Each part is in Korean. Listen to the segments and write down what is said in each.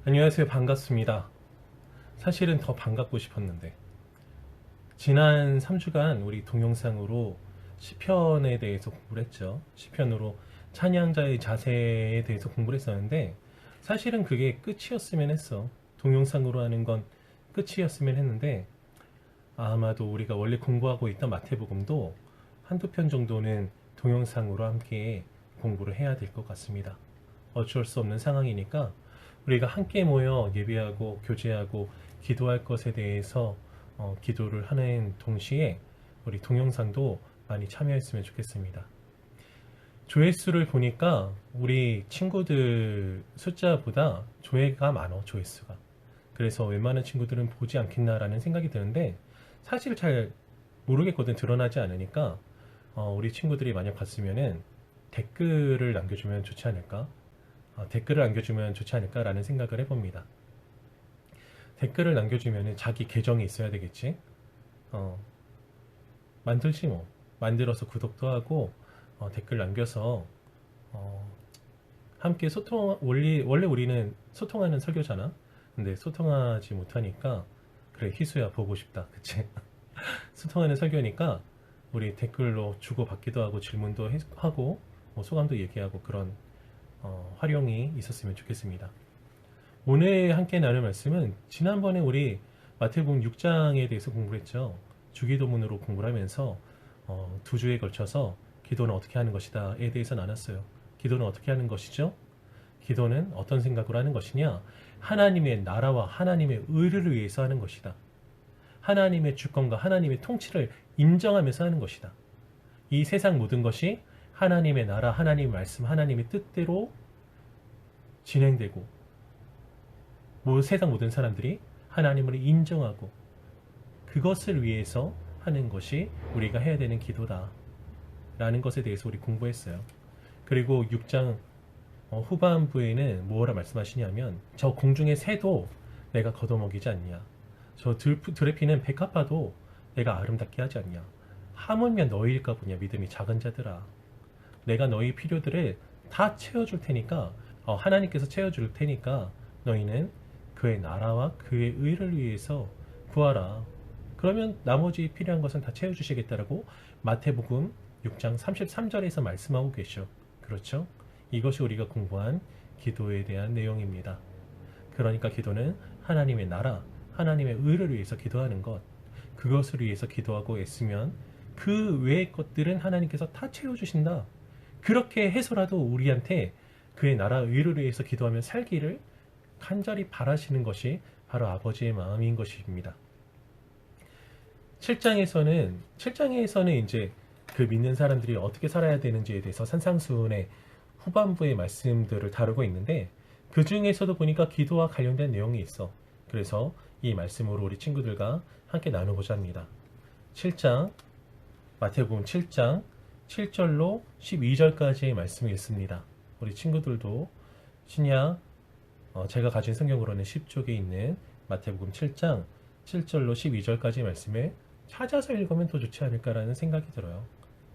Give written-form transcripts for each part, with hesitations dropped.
안녕하세요. 반갑습니다. 사실은 더 반갑고 싶었는데 지난 3주간 우리 동영상으로 시편에 대해서 공부를 했죠. 시편으로 찬양자의 자세에 대해서 공부를 했었는데 사실은 그게 끝이었으면 했어. 동영상으로 하는 건 끝이었으면 했는데 아마도 우리가 원래 공부하고 있던 마태복음도 한두 편 정도는 동영상으로 함께 공부를 해야 될 것 같습니다. 어쩔 수 없는 상황이니까 우리가 함께 모여 예배하고 교제하고 기도할 것에 대해서 기도를 하는 동시에 우리 동영상도 많이 참여했으면 좋겠습니다. 조회수를 보니까 우리 친구들 숫자보다 조회가 많아, 조회수가. 그래서 웬만한 친구들은 보지 않겠나라는 생각이 드는데 사실 잘 모르겠거든. 드러나지 않으니까 우리 친구들이 만약 봤으면은 댓글을 남겨주면 좋지 않을까? 댓글을 남겨주면 좋지 않을까라는 생각을 해봅니다. 댓글을 남겨주면 자기 계정이 있어야 되겠지. 만들지 뭐. 만들어서 구독도 하고 댓글 남겨서 함께 원래 우리는 소통하는 설교잖아. 근데 소통하지 못하니까 그래 희수야 보고 싶다. 그치? 소통하는 설교니까 우리 댓글로 주고받기도 하고 질문도 하고 뭐 소감도 얘기하고 그런 활용이 있었으면 좋겠습니다. 오늘 함께 나눌 말씀은 지난번에 우리 마태복음 6장에 대해서 공부를 했죠. 주기도문으로 공부를 하면서 2주에 걸쳐서 기도는 어떻게 하는 것이다에 대해서 나눴어요. 기도는 어떻게 하는 것이죠? 기도는 어떤 생각으로 하는 것이냐? 하나님의 나라와 하나님의 의를 위해서 하는 것이다. 하나님의 주권과 하나님의 통치를 인정하면서 하는 것이다. 이 세상 모든 것이 하나님의 나라, 하나님의 말씀, 하나님의 뜻대로 진행되고 세상 모든 사람들이 하나님을 인정하고 그것을 위해서 하는 것이 우리가 해야 되는 기도다 라는 것에 대해서 우리 공부했어요. 그리고 6장 후반부에는 뭐라 말씀하시냐면 저 공중의 새도 내가 걷어먹이지 않냐, 저 들에 피는 백합화도 내가 아름답게 하지 않냐, 하물며 너희일까 보냐 믿음이 작은 자들아, 내가 너희 필요들을 다 채워줄 테니까 하나님께서 채워줄 테니까 너희는 그의 나라와 그의 의를 위해서 구하라. 그러면 나머지 필요한 것은 다 채워주시겠다라고 마태복음 6장 33절에서 말씀하고 계셔. 그렇죠? 이것이 우리가 공부한 기도에 대한 내용입니다. 그러니까 기도는 하나님의 나라, 하나님의 의를 위해서 기도하는 것, 그것을 위해서 기도하고 애쓰면 그 외의 것들은 하나님께서 다 채워주신다. 그렇게 해서라도 우리한테 그의 나라 의를 위해서 기도하며 살기를 간절히 바라시는 것이 바로 아버지의 마음인 것입니다. 7장에서는 이제 그 믿는 사람들이 어떻게 살아야 되는지에 대해서 산상수훈의 후반부의 말씀들을 다루고 있는데 그 중에서도 보니까 기도와 관련된 내용이 있어. 그래서 이 말씀으로 우리 친구들과 함께 나누고자 합니다. 7장, 마태복음 7장 7절로 12절까지의 말씀이 있습니다. 우리 친구들도 신약 제가 가진 성경으로는 10쪽에 있는 마태복음 7장 7절로 12절까지의 말씀을 찾아서 읽으면 더 좋지 않을까라는 생각이 들어요.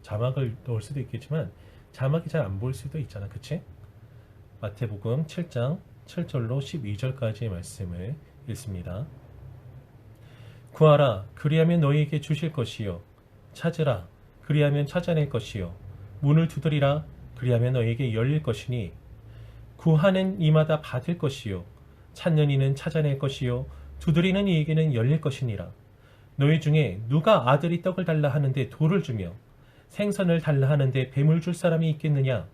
자막을 넣을 수도 있겠지만 자막이 잘 안 보일 수도 있잖아. 그치? 마태복음 7장 7절로 12절까지의 말씀을 읽습니다. 구하라 그리하면 너희에게 주실 것이요, 찾으라 그리하면 찾아낼 것이요, 문을 두드리라 그리하면 너희에게 열릴 것이니 구하는 이마다 받을 것이요, 찾는 이는 찾아낼 것이요, 두드리는 이에게는 열릴 것이니라. 너희 중에 누가 아들이 떡을 달라 하는데 돌을 주며 생선을 달라 하는데 뱀을 줄 사람이 있겠느냐?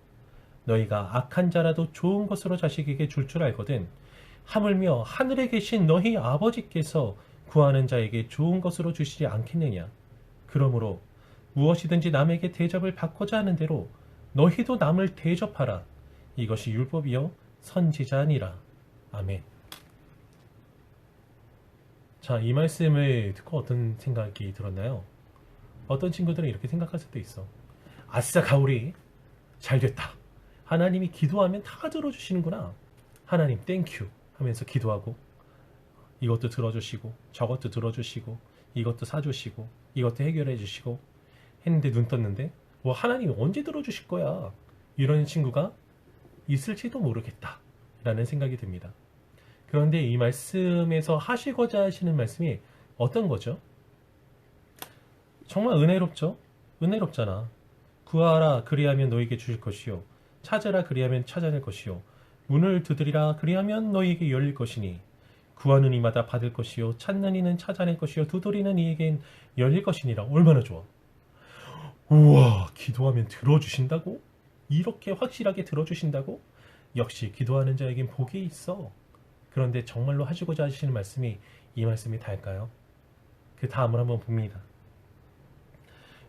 너희가 악한 자라도 좋은 것으로 자식에게 줄 줄 알거든 하물며 하늘에 계신 너희 아버지께서 구하는 자에게 좋은 것으로 주시지 않겠느냐? 그러므로 무엇이든지 남에게 대접을 받고자 하는 대로 너희도 남을 대접하라. 이것이 율법이요 선지자니라. 아멘. 자, 이 말씀을 듣고 어떤 생각이 들었나요? 어떤 친구들은 이렇게 생각할 수도 있어. 아싸 가오리 잘됐다. 하나님이 기도하면 다 들어주시는구나. 하나님 땡큐 하면서 기도하고 이것도 들어주시고 저것도 들어주시고 이것도 사주시고 이것도 해결해 주시고 했는데 눈 떴는데 하나님이 언제 들어주실 거야? 이런 친구가 있을지도 모르겠다 라는 생각이 듭니다. 그런데 이 말씀에서 하시고자 하시는 말씀이 어떤 거죠? 정말 은혜롭죠? 은혜롭잖아. 구하라 그리하면 너에게 주실 것이요 찾으라 그리하면 찾아낼 것이요 문을 두드리라 그리하면 너에게 열릴 것이니 구하는 이마다 받을 것이요 찾는 이는 찾아낼 것이요 두드리는 이에겐 열릴 것이니라. 얼마나 좋아. 우와, 기도하면 들어주신다고? 이렇게 확실하게 들어주신다고? 역시 기도하는 자에겐 복이 있어. 그런데 정말로 하시고자 하시는 말씀이 이 말씀이 달까요? 그 다음을 한번 봅니다.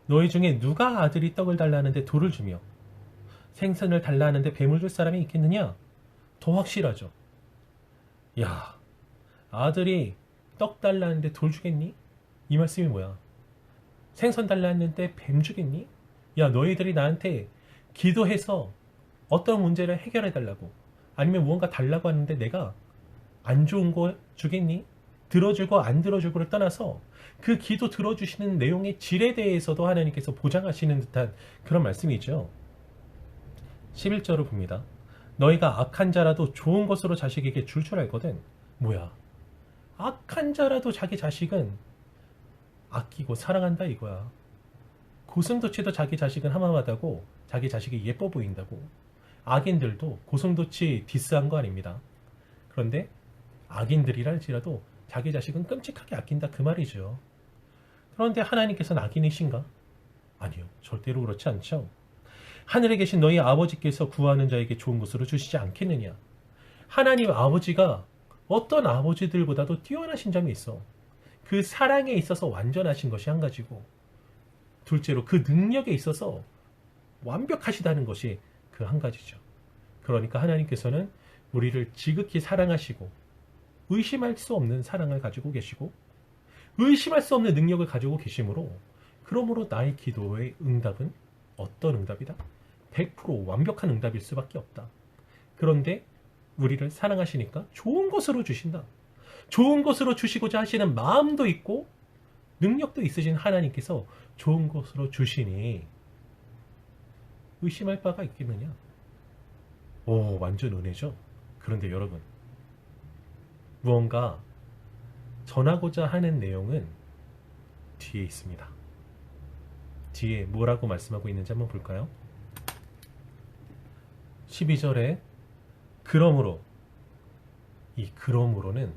너희 중에 누가 아들이 떡을 달라는데 돌을 주며 생선을 달라는데 뱀을 줄 사람이 있겠느냐? 더 확실하죠. 야, 아들이 떡 달라는데 돌 주겠니? 이 말씀이 뭐야? 생선 달라는데 뱀 주겠니? 야, 너희들이 나한테 기도해서 어떤 문제를 해결해 달라고 아니면 무언가 달라고 하는데 내가 안 좋은 거 주겠니? 들어주고 안 들어주고를 떠나서 그 기도 들어주시는 내용의 질에 대해서도 하나님께서 보장하시는 듯한 그런 말씀이죠. 11절을 봅니다. 너희가 악한 자라도 좋은 것으로 자식에게 줄 알거든. 뭐야? 악한 자라도 자기 자식은 아끼고 사랑한다 이거야. 고슴도치도 자기 자식은 하마하다고 자기 자식이 예뻐 보인다고. 악인들도 고슴도치 디스한 거 아닙니다. 그런데 악인들이랄지라도 자기 자식은 끔찍하게 아낀다 그 말이죠. 그런데 하나님께서는 악인이신가? 아니요, 절대로 그렇지 않죠. 하늘에 계신 너희 아버지께서 구하는 자에게 좋은 것으로 주시지 않겠느냐. 하나님 아버지가 어떤 아버지들보다도 뛰어나신 점이 있어. 그 사랑에 있어서 완전하신 것이 한 가지고, 둘째로 그 능력에 있어서 완벽하시다는 것이 그 한 가지죠. 그러니까 하나님께서는 우리를 지극히 사랑하시고 의심할 수 없는 사랑을 가지고 계시고 의심할 수 없는 능력을 가지고 계시므로, 그러므로 나의 기도의 응답은 어떤 응답이다? 100% 완벽한 응답일 수밖에 없다. 그런데 우리를 사랑하시니까 좋은 것으로 주신다. 좋은 것으로 주시고자 하시는 마음도 있고 능력도 있으신 하나님께서 좋은 것으로 주시니 의심할 바가 있겠느냐? 오, 완전 은혜죠. 그런데 여러분, 무언가 전하고자 하는 내용은 뒤에 있습니다. 뒤에 뭐라고 말씀하고 있는지 한번 볼까요? 12절에 그러므로, 이 그러므로는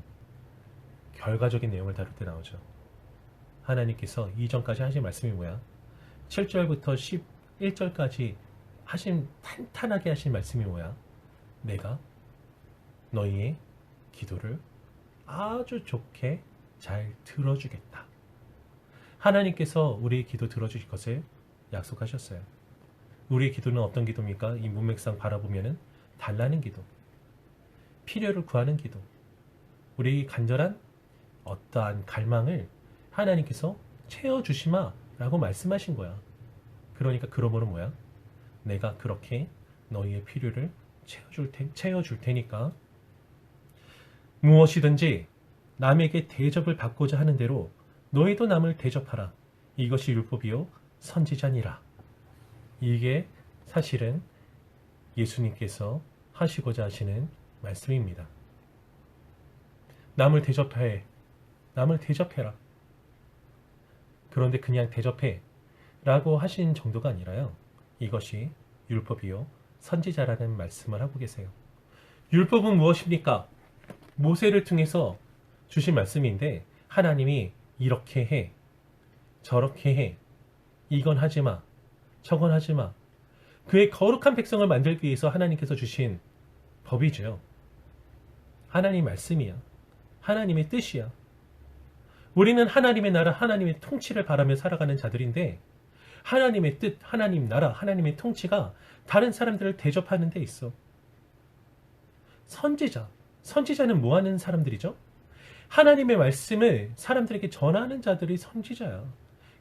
결과적인 내용을 다룰 때 나오죠. 하나님께서 이전까지 하신 말씀이 뭐야? 7절부터 11절까지 하신 탄탄하게 하신 말씀이 뭐야? 내가 너희의 기도를 아주 좋게 잘 들어주겠다. 하나님께서 우리의 기도 들어주실 것을 약속하셨어요. 우리의 기도는 어떤 기도입니까? 이 문맥상 바라보면은 달라는 기도, 필요를 구하는 기도, 우리 간절한 어떠한 갈망을 하나님께서 채워주시마 라고 말씀하신 거야. 그러니까 그러므로 뭐야? 내가 그렇게 너희의 필요를 채워줄 테니까 무엇이든지 남에게 대접을 받고자 하는 대로 너희도 남을 대접하라. 이것이 율법이요 선지자니라. 이게 사실은 예수님께서 하시고자 하시는 말씀입니다. 남을 대접해라. 그런데 그냥 대접해 라고 하신 정도가 아니라요, 이것이 율법이요 선지자라는 말씀을 하고 계세요. 율법은 무엇입니까? 모세를 통해서 주신 말씀인데, 하나님이 이렇게 해, 저렇게 해, 이건 하지마, 저건 하지마, 그의 거룩한 백성을 만들기 위해서 하나님께서 주신 법이죠. 하나님 말씀이야. 하나님의 뜻이야. 우리는 하나님의 나라, 하나님의 통치를 바라며 살아가는 자들인데, 하나님의 뜻, 하나님 나라, 하나님의 통치가 다른 사람들을 대접하는 데 있어. 선지자는 뭐 하는 사람들이죠? 하나님의 말씀을 사람들에게 전하는 자들이 선지자야.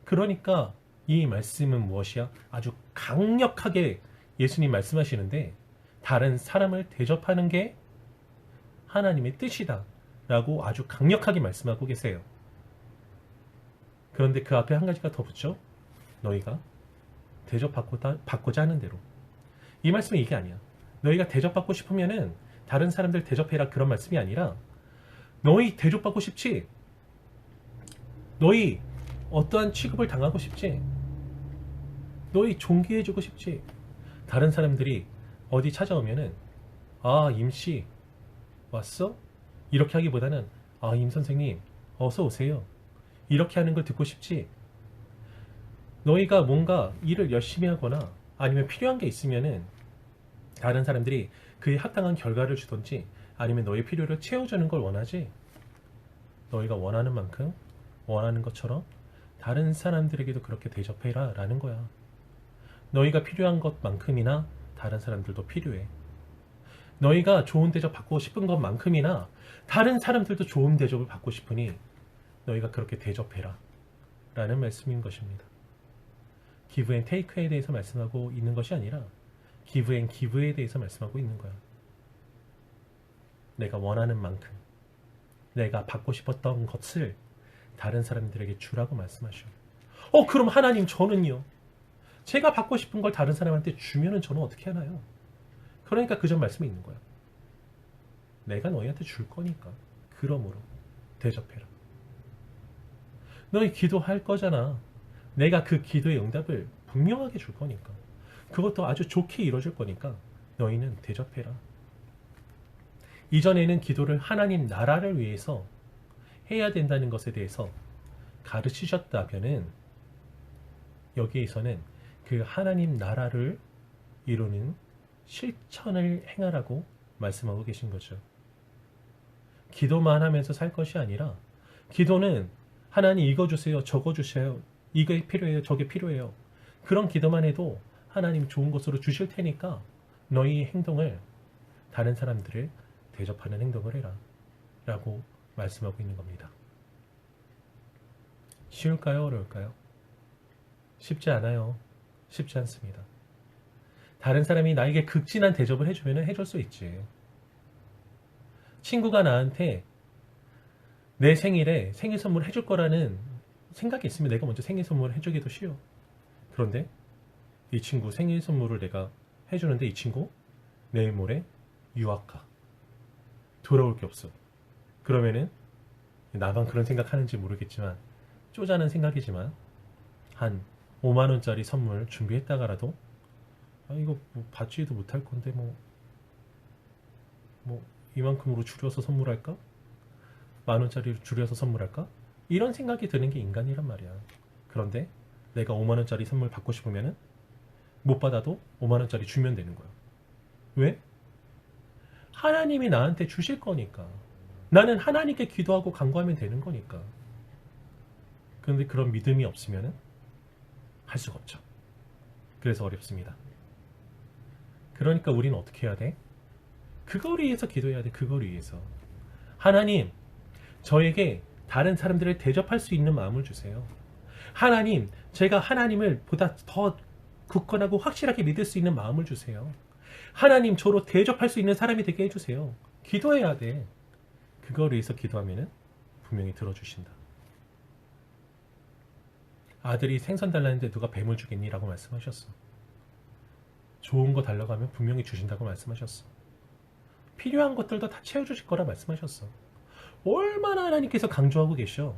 그러니까 이 말씀은 무엇이야? 아주 강력하게 예수님 말씀하시는데, 다른 사람을 대접하는 게 하나님의 뜻이다 라고 아주 강력하게 말씀하고 계세요. 그런데 그 앞에 한 가지가 더 붙죠. 너희가 대접받고자 하는 대로. 이 말씀은 이게 아니야. 너희가 대접받고 싶으면은 다른 사람들 대접해라, 그런 말씀이 아니라, 너희 대접받고 싶지? 너희 어떠한 취급을 당하고 싶지? 너희 존귀해주고 싶지? 다른 사람들이 어디 찾아오면은 아, 임씨 왔어? 이렇게 하기보다는 아, 임 선생님 어서 오세요. 이렇게 하는 걸 듣고 싶지? 너희가 뭔가 일을 열심히 하거나 아니면 필요한 게 있으면은 다른 사람들이 그에 합당한 결과를 주던지 아니면 너의 필요를 채워주는 걸 원하지? 너희가 원하는 만큼 원하는 것처럼 다른 사람들에게도 그렇게 대접해라 라는 거야. 너희가 필요한 것만큼이나 다른 사람들도 필요해. 너희가 좋은 대접 받고 싶은 것만큼이나 다른 사람들도 좋은 대접을 받고 싶으니 너희가 그렇게 대접해라 라는 말씀인 것입니다. 기브 앤 테이크에 대해서 말씀하고 있는 것이 아니라 기브 앤 기브에 대해서 말씀하고 있는 거야. 내가 원하는 만큼 내가 받고 싶었던 것을 다른 사람들에게 주라고 말씀하셔. 그럼 하나님 저는요? 제가 받고 싶은 걸 다른 사람한테 주면은 저는 어떻게 하나요? 그러니까 그 점 말씀이 있는 거야. 내가 너희한테 줄 거니까 그러므로 대접해라. 너희 기도할 거잖아. 내가 그 기도의 응답을 분명하게 줄 거니까 그것도 아주 좋게 이루어질 거니까 너희는 대접해라. 이전에는 기도를 하나님 나라를 위해서 해야 된다는 것에 대해서 가르치셨다면은 여기에서는 그 하나님 나라를 이루는 실천을 행하라고 말씀하고 계신 거죠. 기도만 하면서 살 것이 아니라 기도는 하나님 이거 주세요, 저거 주세요, 이게 필요해요, 저게 필요해요. 그런 기도만 해도 하나님 좋은 것으로 주실 테니까 너희 행동을 다른 사람들을 대접하는 행동을 해라 라고 말씀하고 있는 겁니다. 쉬울까요? 어려울까요? 쉽지 않아요. 쉽지 않습니다. 다른 사람이 나에게 극진한 대접을 해주면 해줄 수 있지. 친구가 나한테 내 생일에 생일 선물 해줄 거라는 생각이 있으면 내가 먼저 생일 선물을 해주기도 쉬워. 그런데 이 친구 생일 선물을 내가 해주는데 이 친구 내일 모레 유학가. 돌아올 게 없어. 그러면은 나만 그런 생각하는지 모르겠지만 쪼잔한 생각이지만 한 5만원짜리 선물 준비했다가라도 이거 뭐 받지도 못할 건데 뭐 이만큼으로 줄여서 선물할까? 10,000원짜리로 줄여서 선물할까? 이런 생각이 드는 게 인간이란 말이야. 그런데 내가 5만원짜리 선물 받고 싶으면은 못 받아도 5만원짜리 주면 되는 거야. 왜? 하나님이 나한테 주실 거니까. 나는 하나님께 기도하고 간구하면 되는 거니까. 그런데 그런 믿음이 없으면 할 수가 없죠. 그래서 어렵습니다. 그러니까 우리는 어떻게 해야 돼? 그걸 위해서 기도해야 돼. 그걸 위해서. 하나님, 저에게 다른 사람들을 대접할 수 있는 마음을 주세요. 하나님, 제가 하나님을 보다 더 굳건하고 확실하게 믿을 수 있는 마음을 주세요. 하나님, 저로 대접할 수 있는 사람이 되게 해주세요. 기도해야 돼. 그걸 위해서 기도하면 분명히 들어주신다. 아들이 생선 달라는데 누가 뱀을 주겠니? 라고 말씀하셨어. 좋은 거 달라고 하면 분명히 주신다고 말씀하셨어. 필요한 것들도 다 채워주실 거라 말씀하셨어. 얼마나 하나님께서 강조하고 계셔.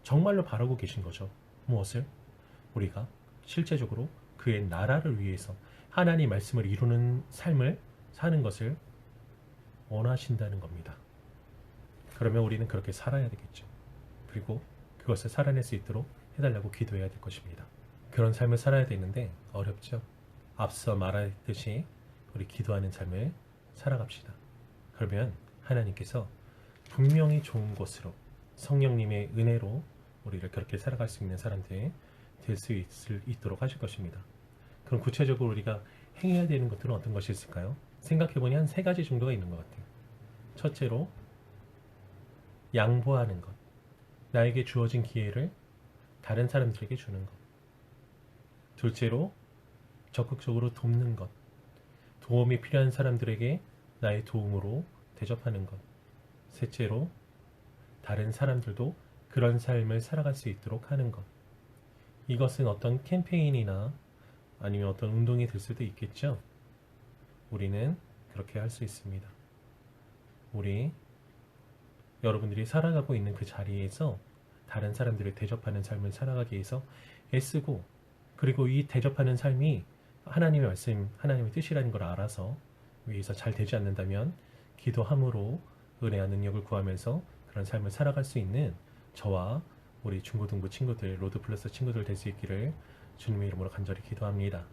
정말로 바라고 계신 거죠. 무엇을? 우리가 실제적으로 그의 나라를 위해서 하나님 말씀을 이루는 삶을 사는 것을 원하신다는 겁니다. 그러면 우리는 그렇게 살아야 되겠죠. 그리고 그것을 살아낼 수 있도록 해달라고 기도해야 될 것입니다. 그런 삶을 살아야 되는데 어렵죠. 앞서 말했듯이 우리 기도하는 삶을 살아갑시다. 그러면 하나님께서 분명히 좋은 곳으로 성령님의 은혜로 우리를 그렇게 살아갈 수 있는 사람들 될 수 있도록 하실 것입니다. 그럼 구체적으로 우리가 행해야 되는 것들은 어떤 것이 있을까요? 생각해보니 한 3가지 정도가 있는 것 같아요. 첫째로 양보하는 것. 나에게 주어진 기회를 다른 사람들에게 주는 것. 둘째로 적극적으로 돕는 것. 도움이 필요한 사람들에게 나의 도움으로 대접하는 것. 셋째로 다른 사람들도 그런 삶을 살아갈 수 있도록 하는 것. 이것은 어떤 캠페인이나 아니면 어떤 운동이 될 수도 있겠죠. 우리는 그렇게 할 수 있습니다. 우리 여러분들이 살아가고 있는 그 자리에서 다른 사람들을 대접하는 삶을 살아가기 위해서 애쓰고, 그리고 이 대접하는 삶이 하나님의 말씀, 하나님의 뜻이라는 걸 알아서 위해서 잘 되지 않는다면 기도함으로 은혜와 능력을 구하면서 그런 삶을 살아갈 수 있는 저와 우리 중고등부 친구들, 로드 플러스 친구들 될 수 있기를 주님의 이름으로 간절히 기도합니다.